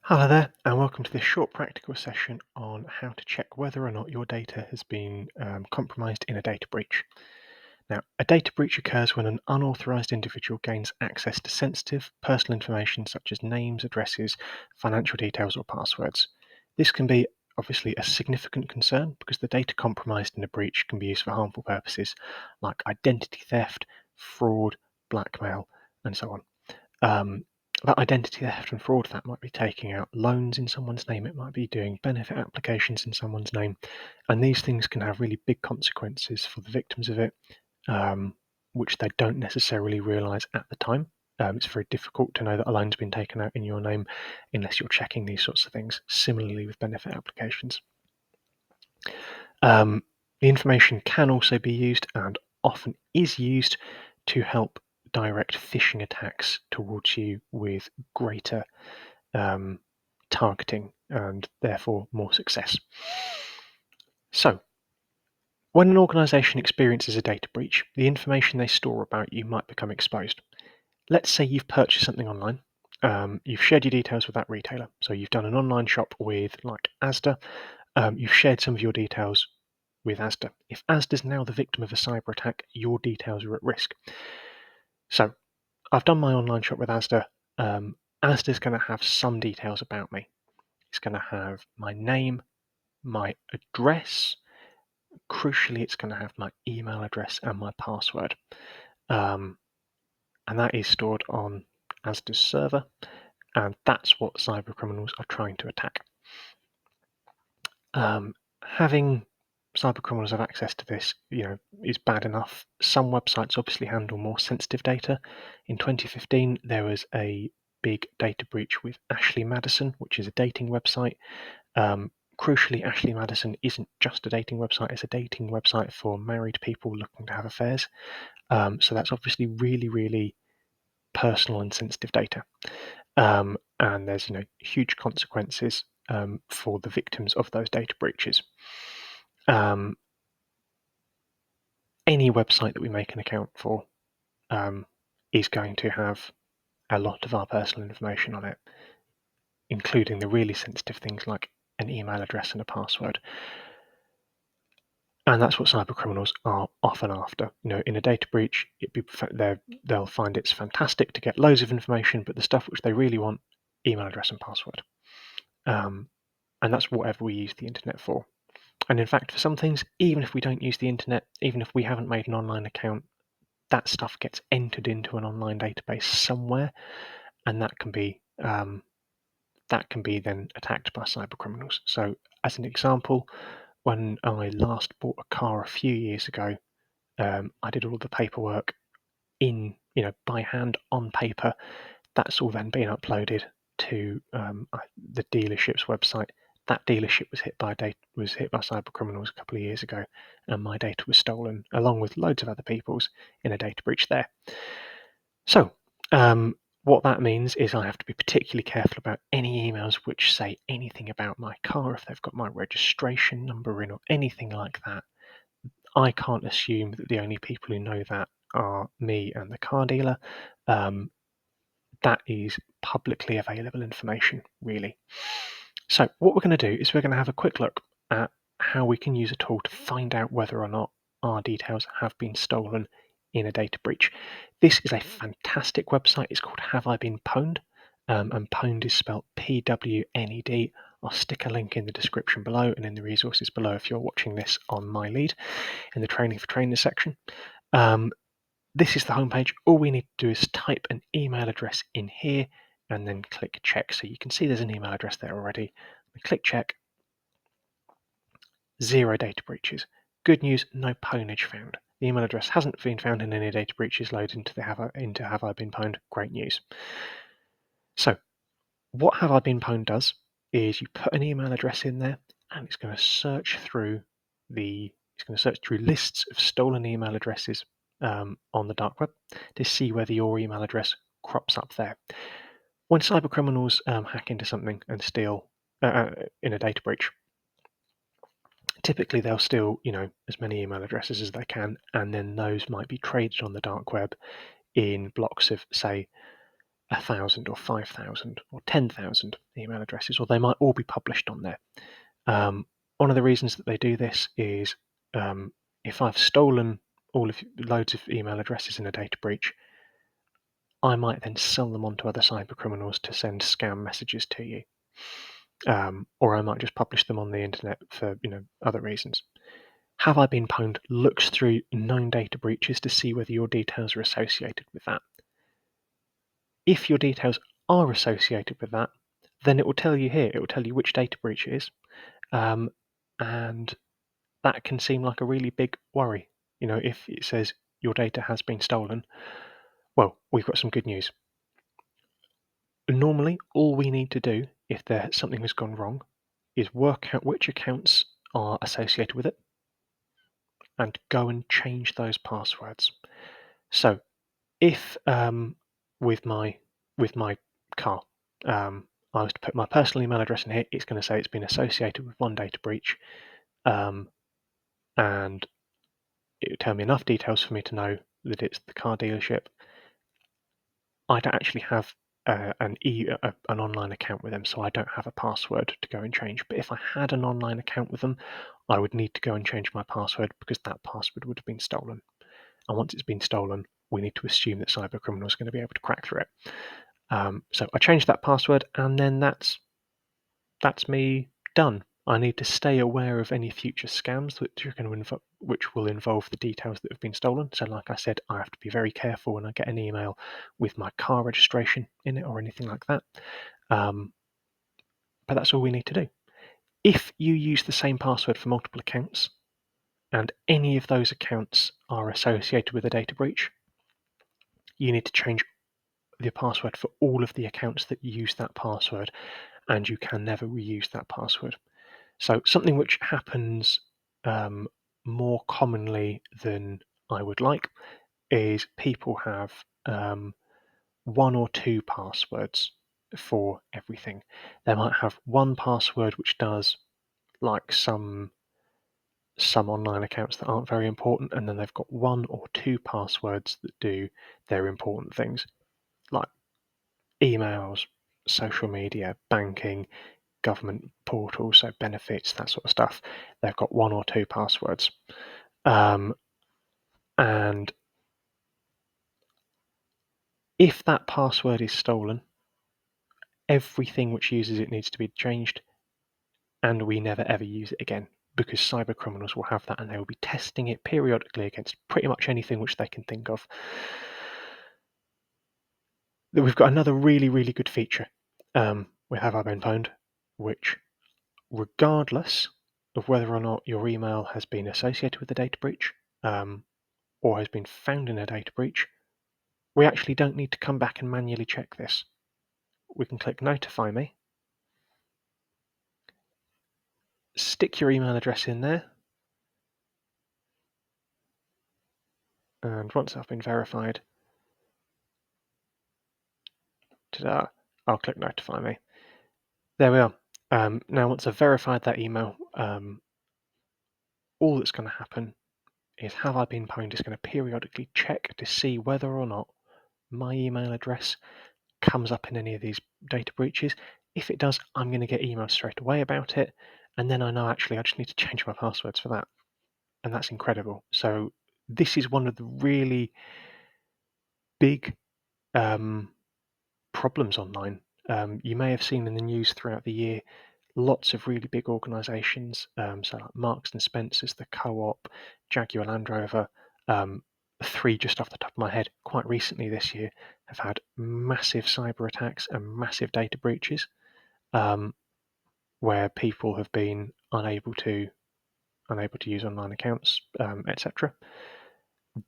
Hello there, and welcome to this short practical session on how to check whether or not your data has been compromised in a data breach. Now, a data breach occurs when an unauthorized individual gains access to sensitive personal information such as names, addresses, financial details, or passwords. This can be obviously a significant concern because the data compromised in a breach can be used for harmful purposes like identity theft, fraud, blackmail, and so on. That identity theft and fraud, that might be taking out loans in someone's name, it might be doing benefit applications in someone's name, and these things can have really big consequences for the victims of it, which they don't necessarily realise at the time. It's very difficult to know that a loan's been taken out in your name unless you're checking these sorts of things. Similarly with benefit applications. The information can also be used, and often is used, to help direct phishing attacks towards you with greater targeting and therefore more success. So, when an organization experiences a data breach, the information they store about you might become exposed. Let's say you've purchased something online. You've shared your details with that retailer. So you've done an online shop with like Asda. You've shared some of your details with Asda. If Asda is now the victim of a cyber attack, your details are at risk. So I've done my online shop with Asda. Asda's going to have some details about me. It's going to have my name, my address. Crucially, it's going to have my email address and my password. And that is stored on Asda's server. And that's what cyber criminals are trying to attack. Having cyber criminals have access to this, is bad enough. Some websites obviously handle more sensitive data. In 2015, there was a big data breach with Ashley Madison, which is a dating website. Crucially, Ashley Madison isn't just a dating website, it's a dating website for married people looking to have affairs. So that's obviously really, really personal and sensitive data. And there's huge consequences for the victims of those data breaches. Any website that we make an account for is going to have a lot of our personal information on it, including the really sensitive things like an email address and a password. And that's what cyber criminals are often after. In a data breach, they'll find it's fantastic to get loads of information, but the stuff which they really want, email address and password. And that's whatever we use the internet for. And in fact, for some things, even if we don't use the internet, even if we haven't made an online account, that stuff gets entered into an online database somewhere, and that can be then attacked by cyber criminals. So, as an example, when I last bought a car a few years ago, I did all the paperwork by hand on paper. That's all then been uploaded to the dealership's website. That dealership was hit by cyber criminals a couple of years ago, and my data was stolen along with loads of other people's in a data breach there. So what that means is I have to be particularly careful about any emails which say anything about my car, if they've got my registration number in or anything like that. I can't assume that the only people who know that are me and the car dealer. That is publicly available information, really. So what we're going to do is we're going to have a quick look at how we can use a tool to find out whether or not our details have been stolen in a data breach. This is a fantastic website. It's called Have I Been Pwned? And pwned is spelled Pwned. I'll stick a link in the description below and in the resources below if you're watching this on my lead in the training for trainers section. This is the homepage. All we need to do is type an email address in here and then click check. So you can see there's an email address there already. We click check. 0 data breaches. Good news, no pwnage found. The email address hasn't been found in any data breaches. Load into Have I Been Pwned. Great news. So what Have I Been Pwned does is you put an email address in there and it's going to search through lists of stolen email addresses on the dark web to see whether your email address crops up there. When cyber criminals hack into something and steal in a data breach, typically they'll steal as many email addresses as they can, and then those might be traded on the dark web in blocks of, say, 1,000 or 5,000 or 10,000 email addresses, or they might all be published on there. One of the reasons that they do this is if I've stolen loads of email addresses in a data breach, I might then sell them on to other cyber criminals to send scam messages to you. Or I might just publish them on the internet for other reasons. Have I Been Pwned looks through known data breaches to see whether your details are associated with that. If your details are associated with that, then it will tell you here. It will tell you which data breach it is, and that can seem like a really big worry. If it says your data has been stolen, well, we've got some good news. Normally, all we need to do if something has gone wrong is work out which accounts are associated with it and go and change those passwords. So, if with my car, I was to put my personal email address in here, it's going to say it's been associated with one data breach, and it would tell me enough details for me to know that it's the car dealership. I don't actually have an online account with them, so I don't have a password to go and change. But if I had an online account with them, I would need to go and change my password because that password would have been stolen. And once it's been stolen, we need to assume that cyber criminals are going to be able to crack through it. So I changed that password, and then that's me done. I need to stay aware of any future scams which will involve the details that have been stolen. So like I said, I have to be very careful when I get an email with my car registration in it or anything like that. But that's all we need to do. If you use the same password for multiple accounts, and any of those accounts are associated with a data breach, you need to change the password for all of the accounts that use that password, and you can never reuse that password. So something which happens more commonly than I would like is people have one or two passwords for everything. They might have one password which does like some online accounts that aren't very important, and then they've got one or two passwords that do their important things, like emails, social media, banking, government portals, so benefits, that sort of stuff. They've got one or two passwords. And if that password is stolen, everything which uses it needs to be changed, and we never ever use it again, because cyber criminals will have that and they will be testing it periodically against pretty much anything which they can think of. We've got another really, really good feature with Have I Been Pwned, which, regardless of whether or not your email has been associated with a data breach or has been found in a data breach, we actually don't need to come back and manually check this. We can click Notify Me, stick your email address in there, and once I've been verified, ta-da, I'll click Notify Me. There we are. Now once I've verified that email, all that's going to happen is Have I Been Pwned is going to periodically check to see whether or not my email address comes up in any of these data breaches. If it does, I'm going to get emails straight away about it, and then I know actually I just need to change my passwords for that, and that's incredible. So this is one of the really big problems online. You may have seen in the news throughout the year lots of really big organisations, so like Marks and Spencers, the Co-op, Jaguar Land Rover, three just off the top of my head, quite recently this year, have had massive cyber attacks and massive data breaches, where people have been unable to use online accounts, etc.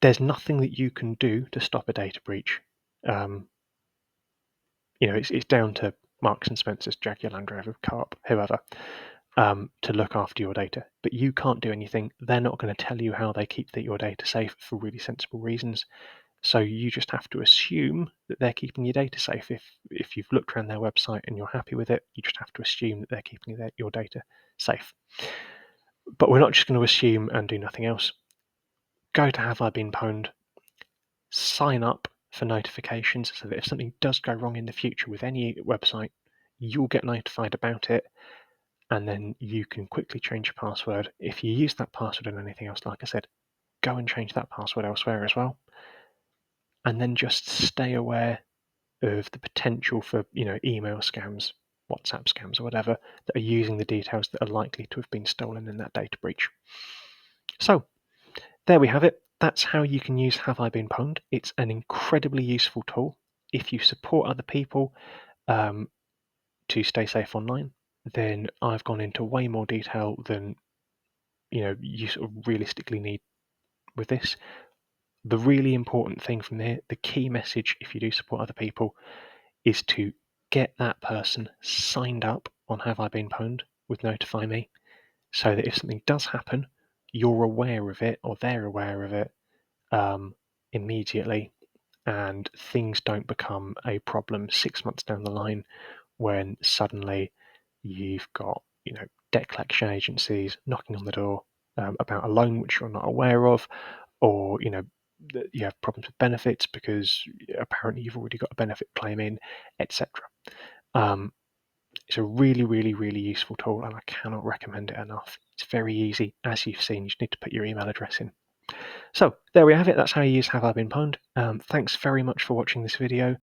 There's nothing that you can do to stop a data breach. It's down to Marks and Spencers, Jaguar Land Rover, Co-op, whoever, to look after your data. But you can't do anything. They're not going to tell you how they keep your data safe for really sensible reasons. So you just have to assume that they're keeping your data safe. If you've looked around their website and you're happy with it, you just have to assume that they're keeping your data safe. But we're not just going to assume and do nothing else. Go to Have I Been Pwned, sign up for notifications so that if something does go wrong in the future with any website, you'll get notified about it, and then you can quickly change your password. If you use that password and anything else, like I said, go and change that password elsewhere as well. And then just stay aware of the potential for, email scams, WhatsApp scams, or whatever that are using the details that are likely to have been stolen in that data breach. So there we have it. That's how you can use Have I Been Pwned. It's an incredibly useful tool if you support other people to stay safe online. Then I've gone into way more detail than you sort of realistically need with this. The really important thing from here, the key message if you do support other people, is to get that person signed up on Have I Been Pwned with Notify Me, so that if something does happen, you're aware of it, or they're aware of it immediately, and things don't become a problem 6 months down the line when suddenly you've got debt collection agencies knocking on the door about a loan which you're not aware of, or you have problems with benefits because apparently you've already got a benefit claim in, etc. It's a really, really, really useful tool, and I cannot recommend it enough. It's very easy. As you've seen, you just need to put your email address in. So there we have it. That's how you use Have I Been Pwned. Thanks very much for watching this video.